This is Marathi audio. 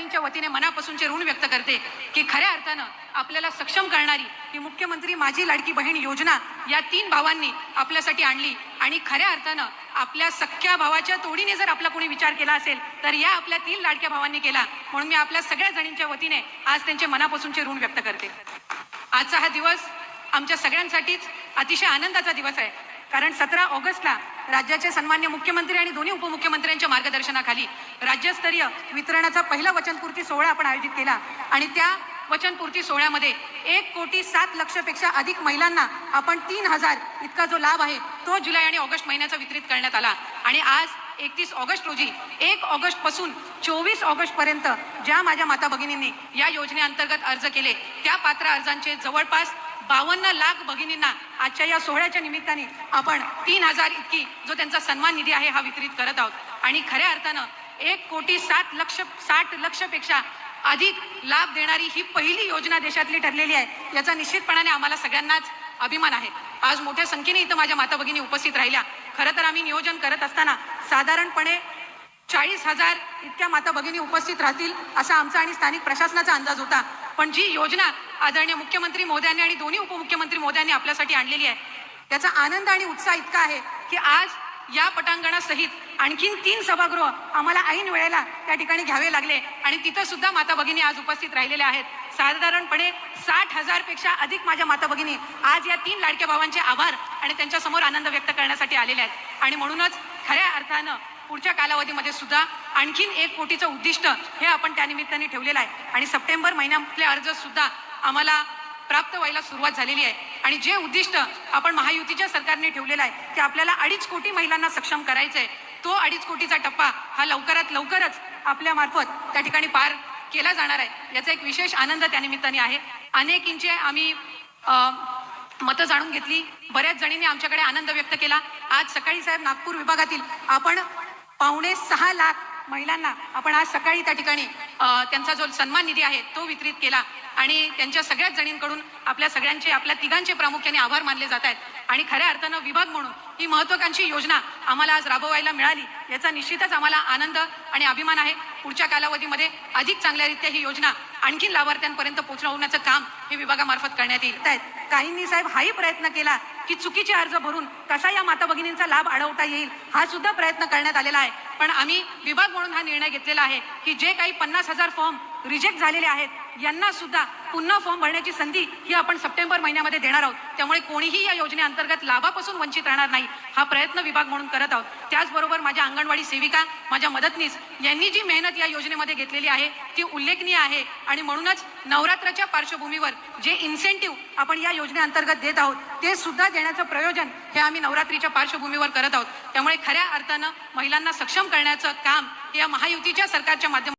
जणींच्या वतीने मनापासूनचे ऋण व्यक्त करते की खऱ्या अर्थानं आपल्याला सक्षम करणारी ही मुख्यमंत्री माझी लाडकी बहीण योजना या 3 भावांनी आपल्यासाठी आणली आणि खऱ्या अर्थानं आपल्या सख्या भावाच्या तोडीने जर आपला कोणी विचार केला असेल तर या आपल्या 3 लाडक्या भावांनी केला. म्हणून मी आपल्या सगळ्या जणींच्या वतीने आज त्यांचे मनापासूनचे ऋण व्यक्त करते. आजचा हा दिवस आमच्या सगळ्यांसाठीच अतिशय आनंदाचा दिवस आहे, कारण 17 ऑगस्टला राज्याचे सन्मान्य मुख्यमंत्री आणि दोन्ही उपमुख्यमंत्र्यांच्या मार्गदर्शनाखाली राज्यस्तरीय वितरणाचा पहिला वचनपूर्ती सोहळा आपण आयोजित केला आणि त्या वचनपूर्ती सोहळ्यामध्ये 1,07,00,000 पेक्षा अधिक महिलांना आपण 3,000 इतका जो लाभ आहे तो जुलै आणि ऑगस्ट महिन्याचा वितरित करण्यात आला. आणि आज 31 ऑगस्ट रोजी 1 ऑगस्ट पासून 24 ऑगस्ट पर्यंत ज्या माझ्या माता भगिनींनी या योजनेअंतर्गत अर्ज केले त्या पात्र अर्जांचे जवळपास 52 लाख भगिनींना आजच्या या सोहळ्याच्या निमित्ताने आपण 3,000 इतकी जो त्यांचा सन्मान निधी आहे हा वितरित करत आहोत. आणि खऱ्या अर्थानं 1,60,00,000 पेक्षा अधिक लाभ देणारी ही पहिली योजना देशातली ठरलेली आहे. याचा निश्चितपणाने आम्हाला सगळ्यांनाच अभिमान आहे. आज मोठ्या संख्येने इथं माझ्या माता भगिनी उपस्थित राहिल्या. खरं तर आम्ही नियोजन करत असताना साधारणपणे 40,000 इतक्या माता भगिनी उपस्थित राहतील असा आमचा आणि स्थानिक प्रशासनाचा अंदाज होता. पण जी योजना आदरणीय मुख्यमंत्री महोदयांनी आणि दोन्ही उपमुख्यमंत्री महोदयांनी आपल्यासाठी आणलेली आहे त्याचा आनंद आणि उत्साह इतका आहे की आज या पटांगणासहित आणखीन 3 सभागृह आम्हाला ऐन वेळेला त्या ठिकाणी घ्यावे लागले आणि तिथं सुद्धा माता भगिनी आज उपस्थित राहिलेल्या आहेत. साधारणपणे 60,000 पेक्षा अधिक माझ्या माता भगिनी आज या 3 लाडक्या भावांचे आभार आणि त्यांच्या समोर आनंद व्यक्त करण्यासाठी आलेल्या आहेत. आणि म्हणूनच खऱ्या अर्थानं पुढच्या कालावधीमध्ये सुद्धा आणखीन 1 कोटीचं उद्दिष्ट हे आपण त्या निमित्ताने ठेवलेलं आहे आणि सप्टेंबर महिन्यातले अर्ज सुद्धा आम्हाला प्राप्त व्हायला सुरुवात झालेली आहे. आणि जे उद्दिष्ट आपण महायुतीच्या सरकारने ठेवलेलं आहे की आपल्याला 2.5 कोटी महिलांना सक्षम करायचं आहे, तो 2.5 कोटीचा टप्पा हा लवकरात लवकरच आपल्या मार्फत त्या ठिकाणी पार केला जाणार आहे. याचा एक विशेष आनंद त्या निमित्ताने आहे. अनेकींचे आम्ही मतं जाणून घेतली, बऱ्याच जणींनी आमच्याकडे आनंद व्यक्त केला. आज सकाळी साहेब नागपूर विभागातील आपण 5.6 लाख महिलांना आपण आज सकाळी त्या ठिकाणी त्यांचा जो सन्मान निधी आहे तो वितरित केला आणि त्यांच्या सगळ्याच जणींकडून आपल्या सगळ्यांचे आपल्या तिघांचे प्रामुख्याने आभार मानले जात आहेत. आणि खऱ्या अर्थानं विभाग म्हणून ही महत्त्वाकांक्षी योजना आम्हाला आज राबवायला मिळाली याचा निश्चितच आम्हाला आनंद आणि अभिमान आहे. पुढच्या कालावधीमध्ये अधिक चांगल्यारीत्या ही योजना आणखीन लाभार्थ्यांपर्यंत पोहोचवण्याचं काम हे विभागामार्फत करण्यात येईल. काहींनी साहेब हाही प्रयत्न केला की चुकीचे अर्ज भरून कसा या माता भगिनींचा लाभ अडवता येईल हा सुद्धा प्रयत्न करण्यात आलेला आहे. पण आम्ही विभाग म्हणून हा निर्णय घेतलेला आहे की जे काही 50,000 फॉर्म रिजेक्ट झालेले आहेत यांना सुद्धा पुन्हा फॉर्म भरण्याची संधी ही आपण सप्टेंबर महिन्यामध्ये देणार आहोत. त्यामुळे कोणीही या योजनेअंतर्गत लाभापासून वंचित राहणार नाही हा प्रयत्न विभाग म्हणून करत आहोत. त्याचबरोबर माझ्या अंगणवाडी सेविका माझ्या मदतनीस यांनी जी मेहनत या योजनेमध्ये घेतलेली आहे ती उल्लेखनीय आहे. आणि म्हणूनच नवरात्राच्या पार्श्वभूमीवर जे इन्सेंटिव्ह आपण या योजनेअंतर्गत देत आहोत ते सुद्धा देण्याचं प्रयोजन हे आम्ही नवरात्रीच्या पार्श्वभूमीवर करत आहोत. त्यामुळे खऱ्या अर्थानं महिलांना सक्षम करण्याचं काम या महायुतीच्या सरकारच्या माध्यमातून